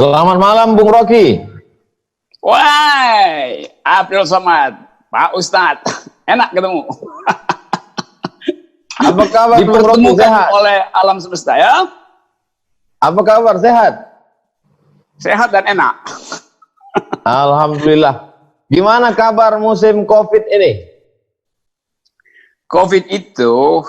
Selamat malam, Bung Rocky. Wah, April Somad, Pak Ustadz, enak ketemu. Apa kabar, Bung Rocky? Sehat? Oleh alam semesta ya. Apa kabar? Sehat? Sehat dan enak. Alhamdulillah. Gimana kabar musim COVID ini? COVID itu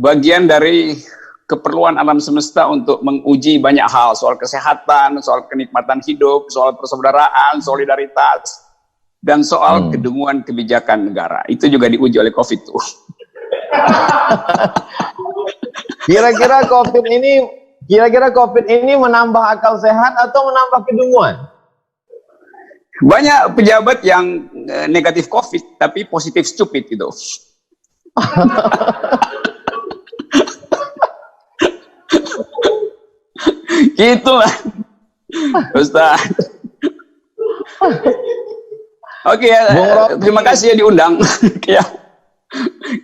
bagian dari keperluan alam semesta untuk menguji banyak hal, soal kesehatan, soal kenikmatan hidup, soal persaudaraan, solidaritas, dan soal kedunguan kebijakan negara. Itu juga diuji oleh COVID tuh. Kira-kira COVID ini menambah akal sehat atau menambah kedunguan? Banyak pejabat yang negatif COVID tapi positif stupid gitu. Gitulah Ustaz. Oke ya, terima kasih ya diundang. Ya.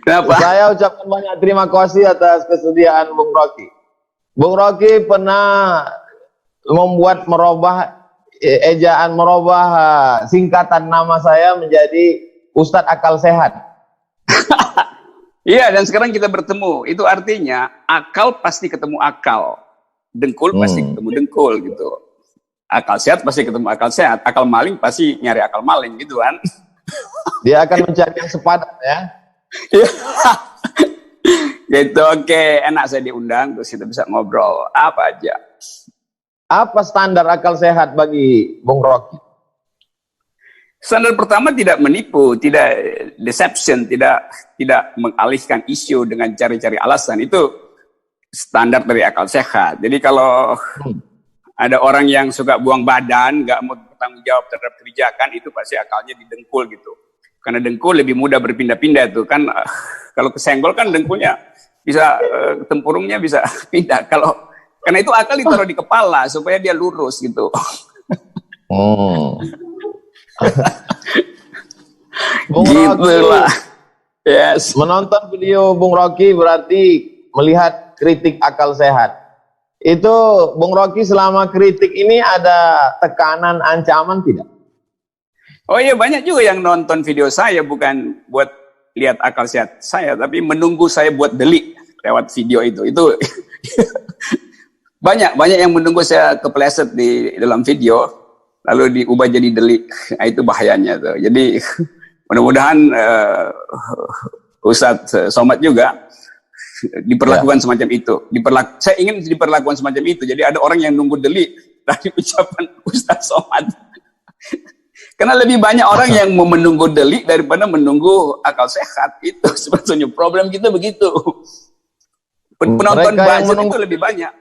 Kenapa? Saya ucapkan banyak terima kasih atas kesediaan Bung Rocky. Bung Rocky pernah merubah singkatan nama saya menjadi Ustadz Akal Sehat. Iya, dan sekarang kita bertemu. Itu artinya akal pasti ketemu akal. Dengkul pasti ketemu dengkul gitu. Akal sehat pasti ketemu akal sehat. Akal maling pasti nyari akal maling gitu kan. Dia akan mencari yang sepadan ya. Gitu, oke. Enak saya diundang terus kita bisa ngobrol apa aja. Apa standar akal sehat bagi Bung Rocky? Standar pertama tidak menipu, tidak deception, tidak mengalihkan isu dengan cari-cari alasan. Itu standar dari akal sehat. Jadi kalau ada orang yang suka buang badan, nggak mau bertanggung jawab terhadap kebijakan, itu pasti akalnya didengkul gitu. Karena dengkul lebih mudah berpindah-pindah tuh kan. Kalau kesenggol kan dengkulnya bisa tempurungnya bisa pindah. Karena itu akal ditaruh di kepala supaya dia lurus gitu. Bung Gitulah. Rocky, yes. Menonton video Bung Rocky berarti melihat kritik akal sehat. Itu Bung Rocky selama kritik ini ada tekanan, ancaman tidak? Oh iya, banyak juga yang nonton video saya bukan buat lihat akal sehat saya, tapi menunggu saya buat delik lewat video itu. Itu banyak yang menunggu saya kepleset di dalam video lalu diubah jadi delik. Nah, itu bahayanya tuh. Jadi mudah-mudahan Ustadz Somad juga diperlakukan semacam itu. Saya ingin diperlakukan semacam itu. Jadi ada orang yang nunggu delik dari ucapan Ustadz Somad. Karena lebih banyak orang yang mau menunggu delik daripada menunggu akal sehat. Itu sebetulnya problem kita begitu. Penonton budget itu lebih banyak.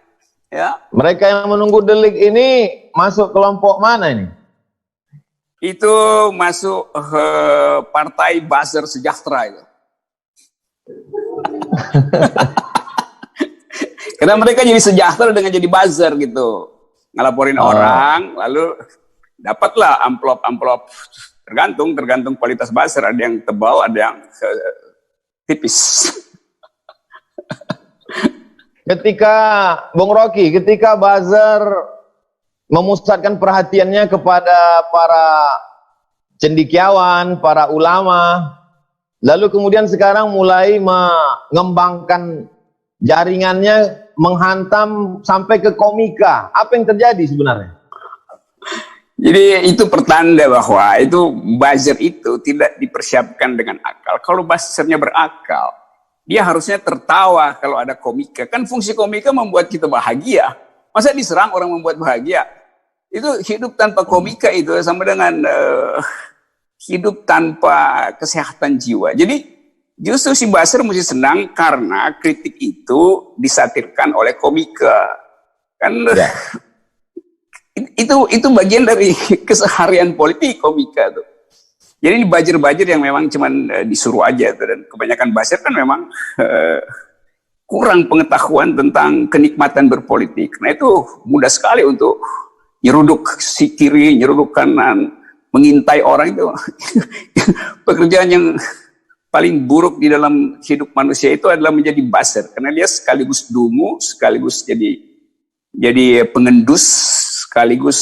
Ya. Mereka yang menunggu delik ini masuk kelompok mana ini? Itu masuk partai buzzer sejahtera itu. Karena mereka jadi sejahtera dengan jadi buzzer gitu. Ngelaporin orang, lalu dapatlah amplop tergantung kualitas buzzer, ada yang tebal, ada yang tipis. Bung Rocky, ketika buzzer memusatkan perhatiannya kepada para cendekiawan, para ulama, lalu kemudian sekarang mulai mengembangkan jaringannya menghantam sampai ke komika. Apa yang terjadi sebenarnya? Jadi itu pertanda bahwa itu buzzer itu tidak dipersiapkan dengan akal. Kalau buzzernya berakal, dia harusnya tertawa kalau ada komika. Kan fungsi komika membuat kita bahagia. Masa diserang orang membuat bahagia? Itu hidup tanpa komika itu sama dengan hidup tanpa kesehatan jiwa. Jadi justru si buzzer mesti senang karena kritik itu disatirkan oleh komika. Kan itu bagian dari keseharian politik komika tuh. Jadi ini buzzer yang memang cuman disuruh aja tuh, dan kebanyakan buzzer kan memang kurang pengetahuan tentang kenikmatan berpolitik. Nah itu mudah sekali untuk nyeruduk si kiri, nyeruduk kanan, mengintai orang itu. Pekerjaan yang paling buruk di dalam hidup manusia itu adalah menjadi buzzer, karena dia sekaligus dungu, sekaligus jadi pengendus, sekaligus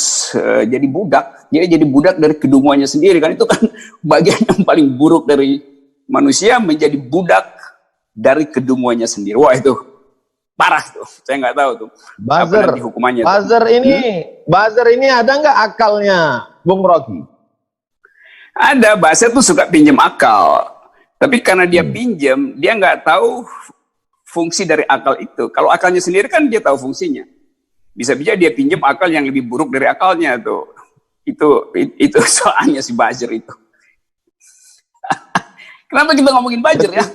jadi budak. Dia jadi budak dari kedunguannya sendiri kan, itu kan bagian yang paling buruk dari manusia, menjadi budak dari kedunguannya sendiri. Wah, itu parah tuh. Saya nggak tahu tuh Buzzer, apa nanti hukumannya. Buzzer ini ada nggak akalnya, Bung Rocky? Ada. Buzzer tuh suka pinjam akal, tapi karena dia pinjam, dia nggak tahu fungsi dari akal itu. Kalau akalnya sendiri kan dia tahu fungsinya. Bisa-bisa dia pinjam akal yang lebih buruk dari akalnya tuh. Itu soalnya si Buzzer itu. Kenapa kita ngomongin Buzzer ya?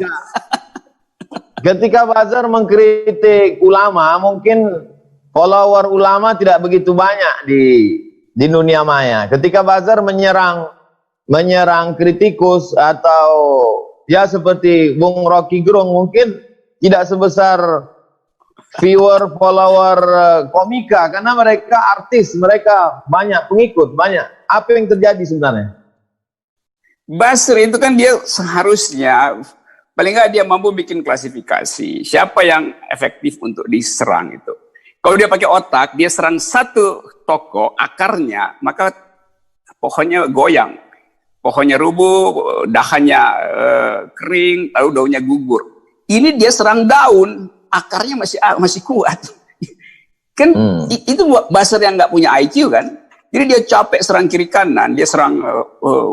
Ketika Buzzer mengkritik ulama, mungkin follower ulama tidak begitu banyak di dunia maya. Ketika Buzzer menyerang kritikus atau ya seperti Bung Rocky Gerung, mungkin tidak sebesar viewer, follower komika, karena mereka artis, mereka banyak pengikut, banyak. Apa yang terjadi sebenarnya? Buzzer itu kan dia seharusnya paling nggak dia mampu bikin klasifikasi siapa yang efektif untuk diserang itu. Kalau dia pakai otak, dia serang satu toko akarnya, maka pohonnya goyang, pohonnya rubuh, dahannya kering, lalu daunnya gugur. Ini dia serang daun, akarnya masih kuat. Kan itu Buzzer yang nggak punya IQ kan. Jadi dia capek serang kiri kanan, dia serang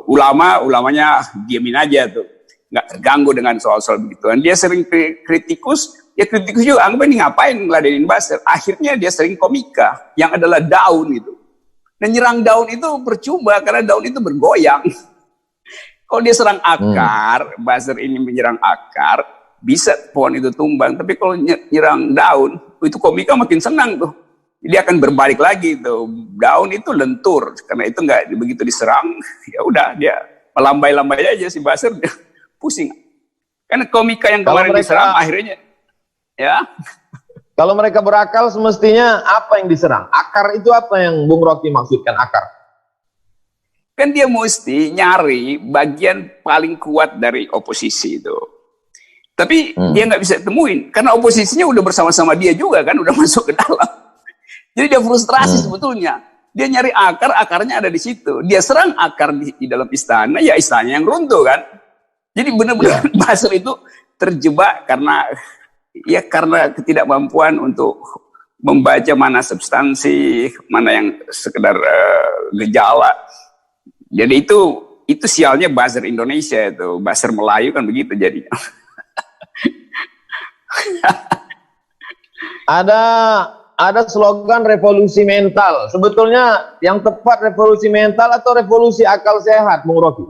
ulamanya diamin aja tuh, nggak terganggu dengan soal-soal begituan. Dia sering kritikus, ya kritikus juga anggap ini ngapain ngeladenin Buzzer. Akhirnya dia sering komika yang adalah daun itu. Dan nyerang daun itu percuma karena daun itu bergoyang. Kalau dia serang akar, Buzzer ini menyerang akar, bisa pohon itu tumbang. Tapi kalau nyerang daun, itu komika makin senang tuh. Dia akan berbalik lagi tuh. Daun itu lentur karena itu nggak begitu diserang, ya udah dia melambai-lambai aja si Buzzer, pusing. Karena komika yang kemarin diserang akhirnya ya. Kalau mereka berakal semestinya apa yang diserang? Akar itu apa yang Bung Rocky maksudkan akar? Kan dia mesti nyari bagian paling kuat dari oposisi itu. Tapi dia nggak bisa temuin karena oposisinya udah bersama-sama dia juga kan, udah masuk ke dalam. Jadi dia frustrasi sebetulnya. Dia nyari akar, akarnya ada di situ. Dia serang akar di dalam istana, ya istana yang runtuh kan. Jadi benar-benar Buzzer itu terjebak karena ketidakmampuan untuk membaca mana substansi, mana yang sekedar gejala. Jadi itu sialnya Buzzer Indonesia itu. Buzzer Melayu kan begitu jadinya. Ada slogan revolusi mental. Sebetulnya yang tepat revolusi mental atau revolusi akal sehat, Bung Rocky?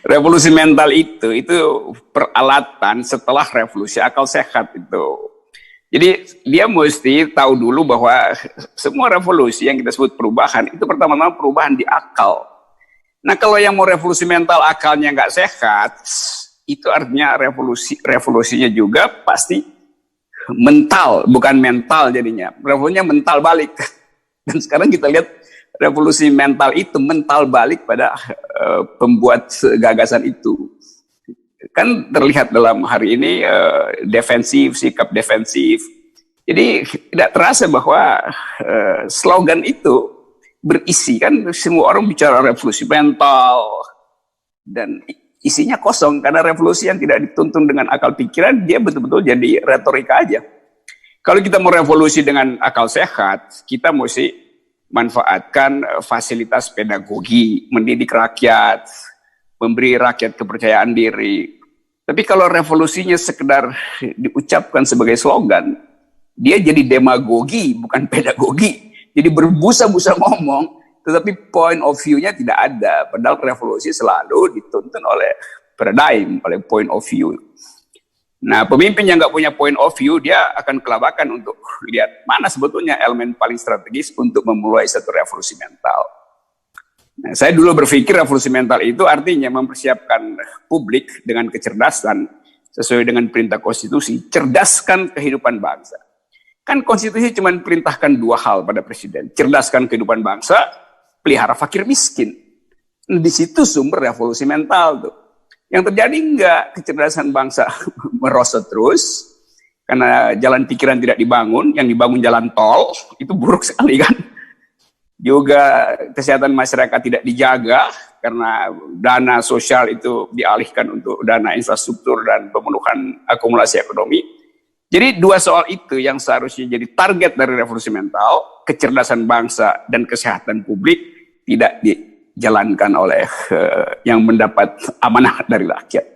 Revolusi mental itu peralatan setelah revolusi akal sehat itu. Jadi dia mesti tahu dulu bahwa semua revolusi yang kita sebut perubahan itu pertama-tama perubahan di akal. Nah kalau yang mau revolusi mental akalnya nggak sehat, itu artinya revolusinya juga pasti mental, bukan mental jadinya. Revolusinya mental balik. Dan sekarang kita lihat revolusi mental itu mental balik pada pembuat gagasan itu. Kan terlihat dalam hari ini defensif, sikap defensif. Jadi tidak terasa bahwa slogan itu berisi, kan semua orang bicara revolusi mental dan isinya kosong karena revolusi yang tidak dituntun dengan akal pikiran, dia betul-betul jadi retorika aja. Kalau kita mau revolusi dengan akal sehat, kita mesti manfaatkan fasilitas pedagogi, mendidik rakyat, memberi rakyat kepercayaan diri. Tapi kalau revolusinya sekedar diucapkan sebagai slogan, dia jadi demagogi, bukan pedagogi. Jadi berbusa-busa ngomong, tetapi point of view-nya tidak ada. Padahal revolusi selalu dituntun oleh paradigm, oleh point of view. Nah, pemimpin yang nggak punya point of view, dia akan kelabakan untuk lihat mana sebetulnya elemen paling strategis untuk memulai satu revolusi mental. Nah, saya dulu berpikir revolusi mental itu artinya mempersiapkan publik dengan kecerdasan sesuai dengan perintah konstitusi, cerdaskan kehidupan bangsa. Kan konstitusi cuma perintahkan dua hal pada presiden, cerdaskan kehidupan bangsa, pelihara fakir miskin. Di situ sumber revolusi mental tuh. Yang terjadi enggak, kecerdasan bangsa merosot terus karena jalan pikiran tidak dibangun, yang dibangun jalan tol, itu buruk sekali kan. juga kesehatan masyarakat tidak dijaga karena dana sosial itu dialihkan untuk dana infrastruktur dan pemenuhan akumulasi ekonomi. Jadi dua soal itu yang seharusnya jadi target dari revolusi mental, kecerdasan bangsa dan kesehatan publik, tidak dijalankan oleh yang mendapat amanah dari rakyat.